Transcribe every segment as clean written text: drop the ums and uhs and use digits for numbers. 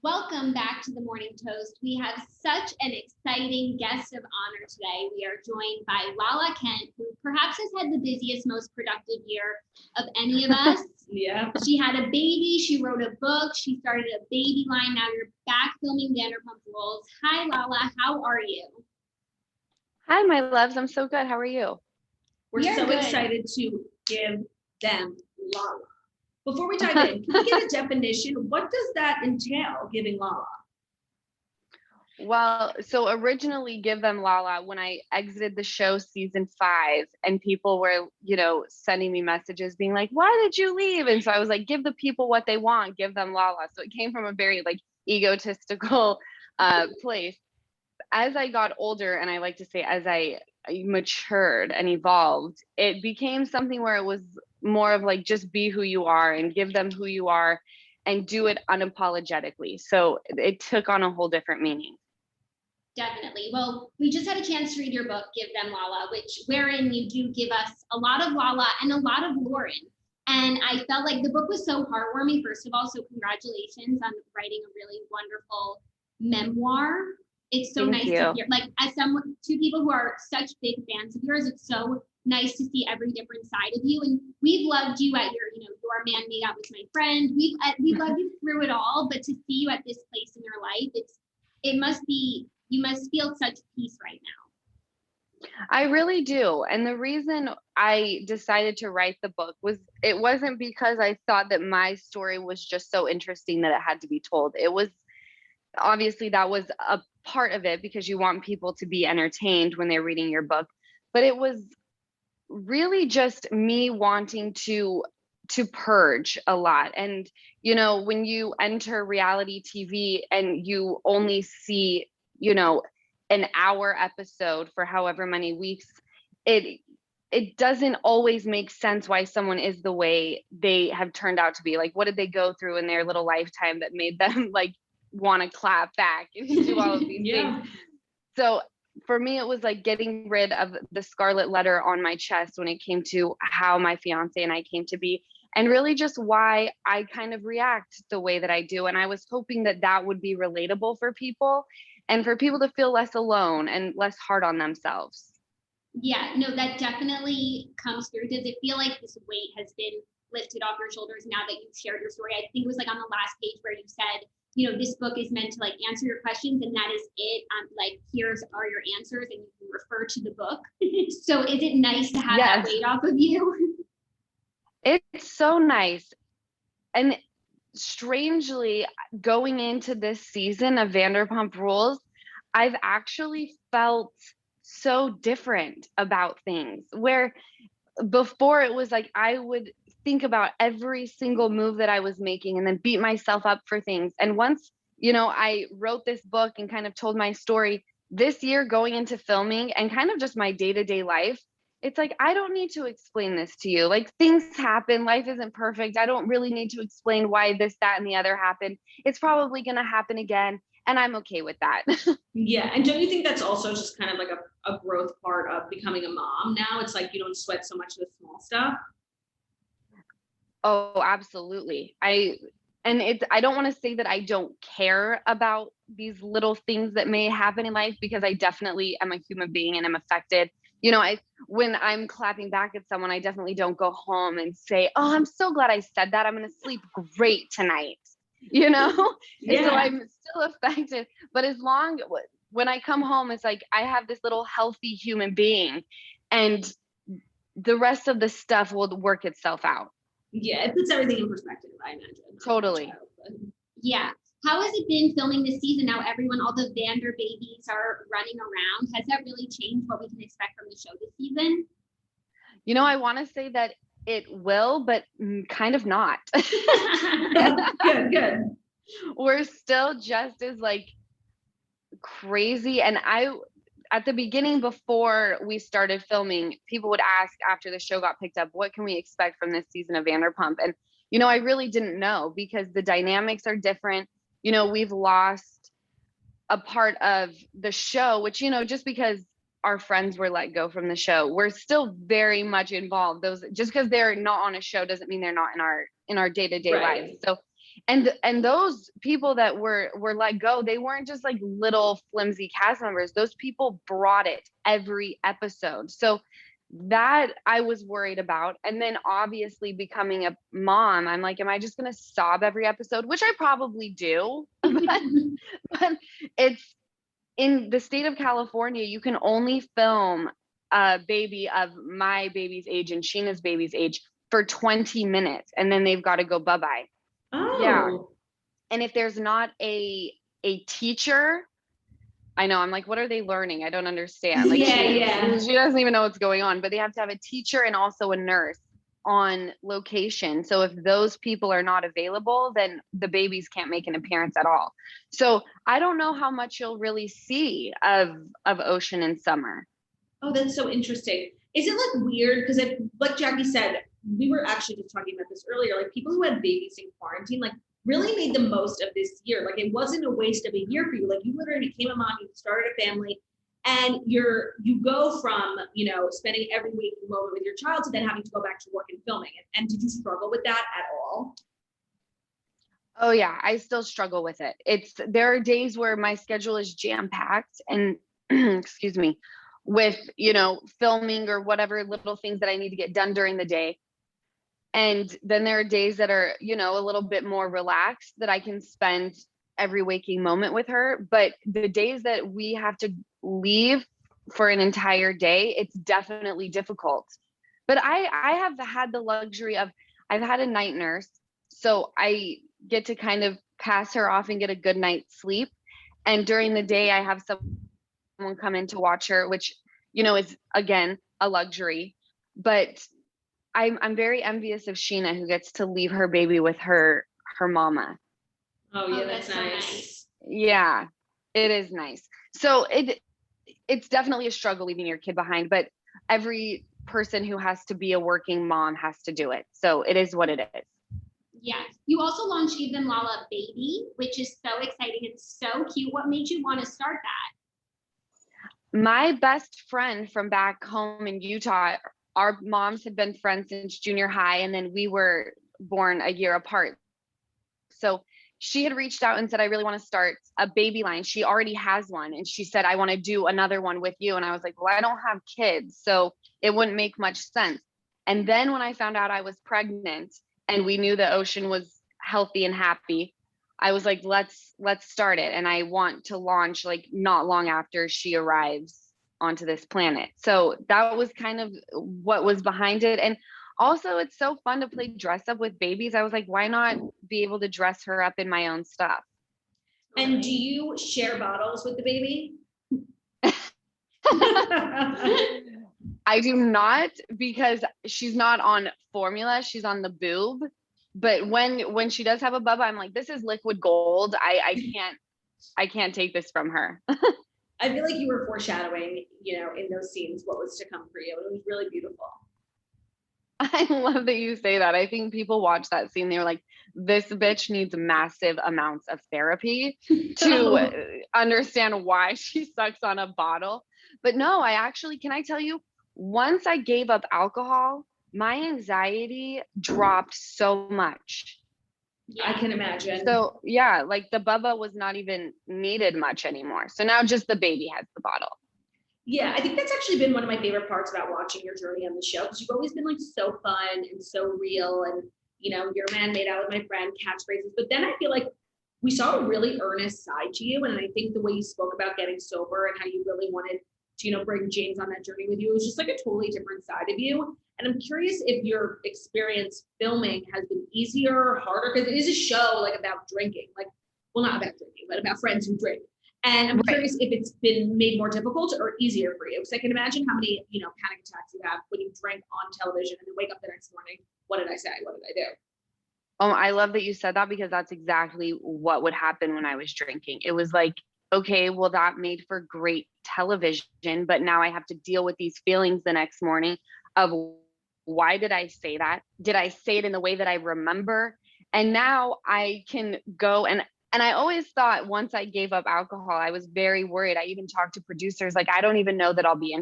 Welcome back to the Morning Toast. We have such an exciting guest of honor today. We are joined by Lala Kent, who perhaps has had the busiest, most productive year of any of us. Yeah. She had a baby, she wrote a book, she started a baby line. Now you're back filming Vanderpump Rules. Hi, Lala. How are you? Hi, my loves. I'm so good. How are you? We're so excited to give them Lala. Before we dive in, can we get a definition? What does that entail, giving Lala? Well, so originally Give Them Lala, when I exited the show season 5 and people were, sending me messages being like, why did you leave? And so I was like, give the people what they want, give them Lala. So it came from a very egotistical place. As I got older, and I like to say as I matured and evolved, it became something where it was more of just be who you are and give them who you are and do it unapologetically. So it took on a whole different meaning. Definitely. Well, we just had a chance to read your book, Give Them Lala, wherein you do give us a lot of Lala and a lot of Lauren. And I felt like the book was so heartwarming, first of all. So congratulations on writing a really wonderful memoir. It's so nice to hear. As two people who are such big fans of yours, it's so nice to see every different side of you. And we've loved you at your man made out with my friend. We've loved you through it all. But to see you at this place in your life, you must feel such peace right now. I really do. And the reason I decided to write the book it wasn't because I thought that my story was just so interesting that it had to be told. It was obviously that was a part of it because you want people to be entertained when they're reading your book. But it was really just me wanting to purge a lot. And, when you enter reality TV and you only see, an hour episode for however many weeks, it doesn't always make sense why someone is the way they have turned out to be. What did they go through in their little lifetime that made them want to clap back and do all of these things? So for me, it was getting rid of the scarlet letter on my chest when it came to how my fiance and I came to be, and really just why I kind of react the way that I do. And I was hoping that that would be relatable for people and for people to feel less alone and less hard on themselves. Yeah, no, that definitely comes through. Does it feel like this weight has been lifted off your shoulders now that you've shared your story? I think it was on the last page where you said, this book is meant to answer your questions, and that is it. Here's are your answers, and you can refer to the book. So is it nice to have that weight off of you? It's so nice. And strangely, going into this season of Vanderpump Rules, I've actually felt so different about things, where before it was I would think about every single move that I was making and then beat myself up for things. And once, I wrote this book and kind of told my story this year going into filming and kind of just my day-to-day life, it's I don't need to explain this to you. Things happen, life isn't perfect. I don't really need to explain why this, that, and the other happened. It's probably going to happen again. And I'm okay with that. Yeah. And don't you think that's also just kind of a growth part of becoming a mom now? It's you don't sweat so much of the small stuff. Oh, absolutely. I don't want to say that I don't care about these little things that may happen in life, because I definitely am a human being and I'm affected. When I'm clapping back at someone, I definitely don't go home and say, oh, I'm so glad I said that. I'm going to sleep great tonight. Yeah. So I'm still affected. But when I come home, it's I have this little healthy human being, and the rest of the stuff will work itself out. Yeah, it puts everything in perspective, I imagine. Totally. Yeah. How has it been filming this season? Now all the Vander babies are running around. Has that really changed what we can expect from the show this season? I want to say that it will, but kind of not. Good. We're still just as crazy. And at the beginning, before we started filming, people would ask after the show got picked up, what can we expect from this season of Vanderpump? And, I really didn't know, because the dynamics are different. We've lost a part of the show, which, just because our friends were let go from the show, we're still very much involved. Just because they're not on a show doesn't mean they're not in our day-to-day lives. So And those people that were let go, they weren't just like little flimsy cast members. Those people brought it every episode. So that I was worried about. And then obviously becoming a mom, I'm like, am I just going to sob every episode? Which I probably do. But it's in the state of California, you can only film a baby of my baby's age and Sheena's baby's age for 20 minutes. And then they've got to go bye-bye. Oh. Yeah. And if there's not a teacher, I know, I'm like, what are they learning? I don't understand. Like, she doesn't even know what's going on, but they have to have a teacher and also a nurse on location. So if those people are not available, then the babies can't make an appearance at all. So I don't know how much you'll really see of Ocean in summer. Oh, that's so interesting. Is it like weird? Because like Jackie said, we were actually just talking about this earlier, like people who had babies in quarantine, like really made the most of this year. Like it wasn't a waste of a year for you. Like you literally became a mom, you started a family, and you go from, spending every waking moment with your child to then having to go back to work and filming. And did you struggle with that at all? Oh yeah, I still struggle with it. There are days where my schedule is jam-packed and excuse me, with, filming or whatever little things that I need to get done during the day. And then there are days that are, a little bit more relaxed that I can spend every waking moment with her. But the days that we have to leave for an entire day, it's definitely difficult. But I have had the luxury of, I've had a night nurse. So I get to kind of pass her off and get a good night's sleep. And during the day, I have someone come in to watch her, which, is again, a luxury. But I'm very envious of Sheena, who gets to leave her baby with her mama. Oh yeah, that's so nice. Yeah, it is nice. So it's definitely a struggle leaving your kid behind, but every person who has to be a working mom has to do it. So it is what it is. Yes. You also launched Give Them Lala Baby, which is so exciting. It's so cute. What made you want to start that? My best friend from back home in Utah, our moms had been friends since junior high, and then we were born a year apart. So she had reached out and said, I really want to start a baby line. She already has one. And she said, I want to do another one with you. And I was like, well, I don't have kids, so it wouldn't make much sense. And then when I found out I was pregnant and we knew that Ocean was healthy and happy, I was like, let's start it. And I want to launch like not long after she arrives onto this planet. So that was kind of what was behind it. And also, it's so fun to play dress up with babies. I was like, why not be able to dress her up in my own stuff? And do you share bottles with the baby? I do not, because she's not on formula. She's on the boob. But when she does have a bubba, I'm like, this is liquid gold. I can't take this from her. I feel like you were foreshadowing, in those scenes, what was to come for you. It was really beautiful. I love that you say that. I think people watch that scene, they're like, this bitch needs massive amounts of therapy to understand why she sucks on a bottle. But no, can I tell you, once I gave up alcohol, my anxiety dropped so much. Yeah, I can imagine. So yeah, like the bubba was not even needed much anymore. So now just the baby has the bottle. Yeah, I think that's actually been one of my favorite parts about watching your journey on the show, because you've always been like so fun and so real, and you're a man made out with my friend catchphrases. But then I feel like we saw a really earnest side to you, and I think the way you spoke about getting sober and how you really wanted to bring James on that journey with you, it was just like a totally different side of you. And I'm curious if your experience filming has been easier or harder, because it is a show like about drinking, like, well, not about drinking, but about friends who drink. And I'm curious if it's been made more difficult or easier for you. Because I can imagine how many, panic attacks you have when you drink on television and then wake up the next morning. What did I say? What did I do? Oh, I love that you said that, because that's exactly what would happen when I was drinking. It was like, okay, well, that made for great television, but now I have to deal with these feelings the next morning of, why did I say that? Did I say it in the way that I remember? And now I can go and I always thought, once I gave up alcohol, I was very worried. I even talked to producers, like, I don't even know that I'll be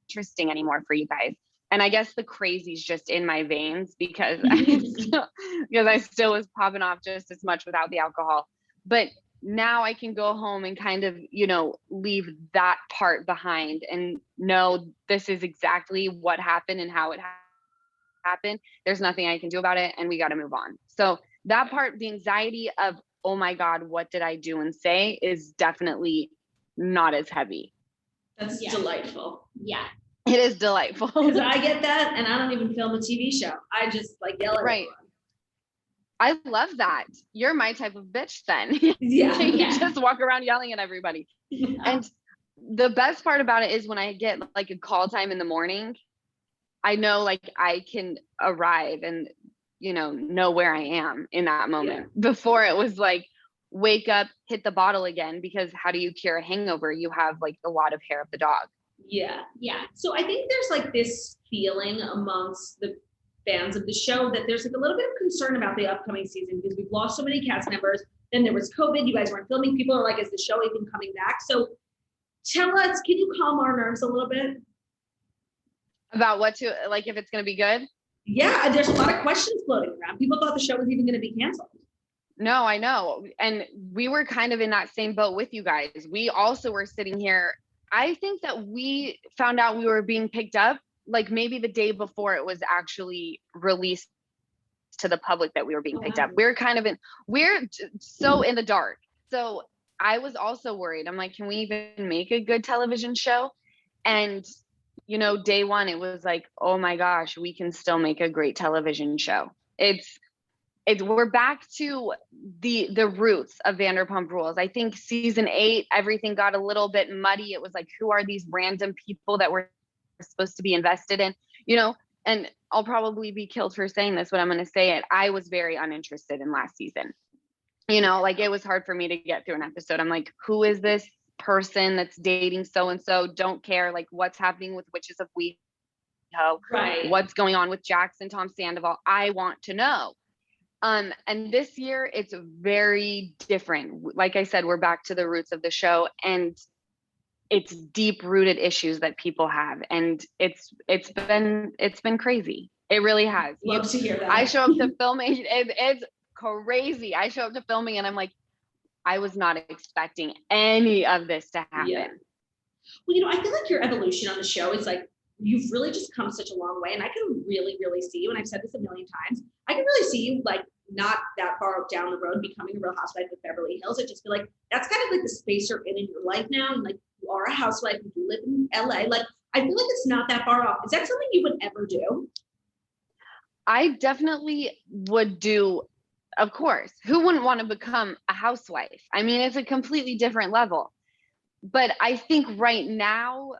interesting anymore for you guys, And I guess the crazy's just in my veins because I still was popping off just as much without the alcohol. But now I can go home and kind of, leave that part behind and know this is exactly what happened and how it happened. There's nothing I can do about it, and we got to move on. So that part, the anxiety of, oh my God, what did I do and say, is definitely not as heavy. That's delightful. Yeah. It is delightful. Because I get that, and I don't even film a TV show. I just yell at everyone. I love that. You're my type of bitch then. Yeah. You just walk around yelling at everybody. And the best part about it is when I get a call time in the morning, I know I can arrive and, know where I am in that moment. Yeah. Before it was wake up, hit the bottle again, because how do you cure a hangover? You have a lot of hair of the dog. Yeah. Yeah. So I think there's this feeling amongst the fans of the show that there's a little bit of concern about the upcoming season because we've lost so many cast members. Then there was COVID. You guys weren't filming. People are is the show even coming back? So tell us, can you calm our nerves a little bit? About what to, if it's going to be good? Yeah. There's a lot of questions floating around. People thought the show was even going to be canceled. No, I know. And we were kind of in that same boat with you guys. We also were sitting here. I think that we found out we were being picked up maybe the day before it was actually released to the public that we were being picked up. We're so in the dark. So I was also worried. I'm can we even make a good television show? And, day one, it was oh my gosh, we can still make a great television show. We're back to the roots of Vanderpump Rules. I think season 8, everything got a little bit muddy. It was who are these random people that we're supposed to be invested in, and I'll probably be killed for saying this, but I'm going to say it. I was very uninterested in last season. It was hard for me to get through an episode. I'm who is this person that's dating so-and-so? Don't care. What's happening with Witches of WeHo? Right. What's going on with Jackson, Tom Sandoval? I want to know. And this year it's very different. Like I said, we're back to the roots of the show, and it's deep rooted issues that people have. And it's been crazy. It really has. Love to hear that. I show up to filming. It's crazy. I show up to filming and I'm I was not expecting any of this to happen. Yeah. Well, I feel your evolution on the show is you've really just come such a long way. And I can really, really see you. And I've said this a million times. I can really see you not that far down the road becoming a Real Housewife of Beverly Hills. I just feel that's kind of the space you're in your life now. And you are a housewife, you live in LA. I feel it's not that far off. Is that something you would ever do? I definitely would do, of course. Who wouldn't want to become a housewife? I mean, it's a completely different level. But I think right now,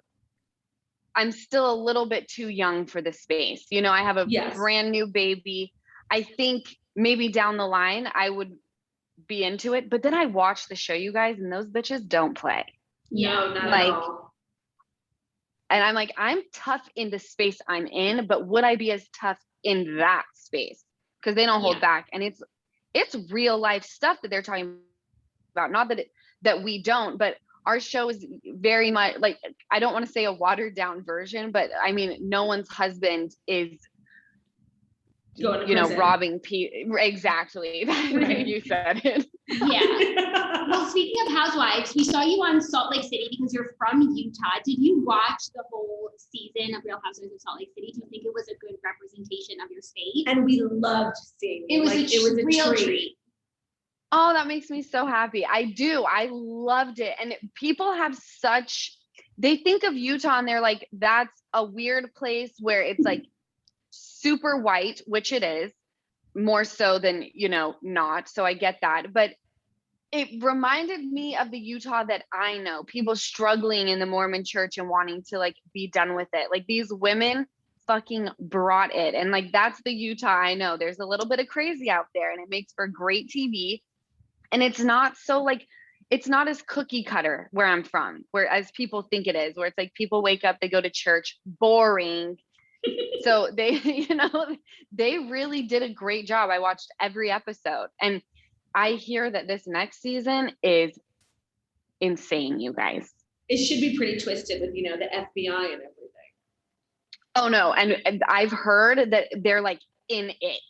I'm still a little bit too young for the space. I have a brand new baby. I think maybe down the line, I would be into it. But then I watch the show, you guys, and those bitches don't play. No, not at all. And I'm I'm tough in the space I'm in, but would I be as tough in that space? Because they don't hold back. And it's real life stuff that they're talking about. Not that we don't, but our show is very much I don't want to say a watered down version, but I mean, no one's husband is robbing people. Exactly. Right. You said it. Yeah. Well, speaking of housewives, we saw you on Salt Lake City because you're from Utah. Did you watch the whole season of Real Housewives of Salt Lake City? Do you think it was a good representation of your state? And we loved seeing it. It was a real treat. Oh, that makes me so happy. I do. I loved it. And people have they think of Utah and they're that's a weird place where it's super white, which it is, more so than, not. So I get that. But it reminded me of the Utah that I know, people struggling in the Mormon church and wanting to be done with it. These women fucking brought it. And that's the Utah I know. There's a little bit of crazy out there and it makes for great TV. And it's not so it's not as cookie cutter where I'm from, whereas people think it is, where it's people wake up, they go to church, boring. So they, they really did a great job. I watched every episode and I hear that this next season is insane, you guys. It should be pretty twisted with, the FBI and everything. Oh no, and I've heard that they're like in it.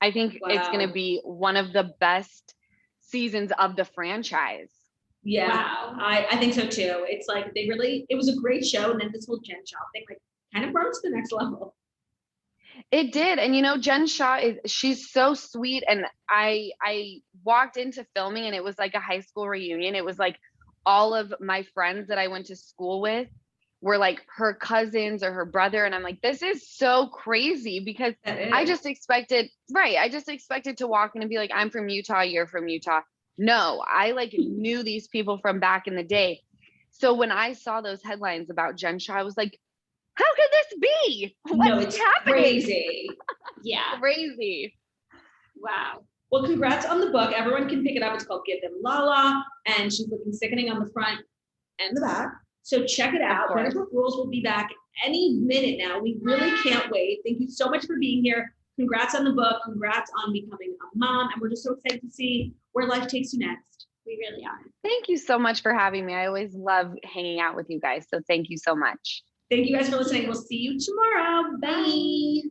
I think it's going Wow. to be one of the best seasons of the franchise. Yeah, Wow. I think so too. It's like it was a great show. And then this whole Jen Shaw thing, like kind of brought it to the next level. It did. And you know, Jen Shaw she's so sweet. And I walked into filming and it was like a high school reunion. It was like all of my friends that I went to school with were like her cousins or her brother. And I'm like, this is so crazy because I just expected to walk in and be like, I'm from Utah, you're from Utah. No, I like knew these people from back in the day. So when I saw those headlines about Jen Shaw, I was like, how could this be? What's it's happening? crazy. Yeah. Crazy. Wow. Well, congrats on the book. Everyone can pick it up. It's called Give Them Lala, and she's looking sickening on the front and the back. So check it out. Vanderpump Rules will be back any minute now. We really can't wait. Thank you so much for being here. Congrats on the book. Congrats on becoming a mom. And we're just so excited to see where life takes you next. We really are. Thank you so much for having me. I always love hanging out with you guys. So thank you so much. Thank you guys for listening. We'll see you tomorrow. Bye.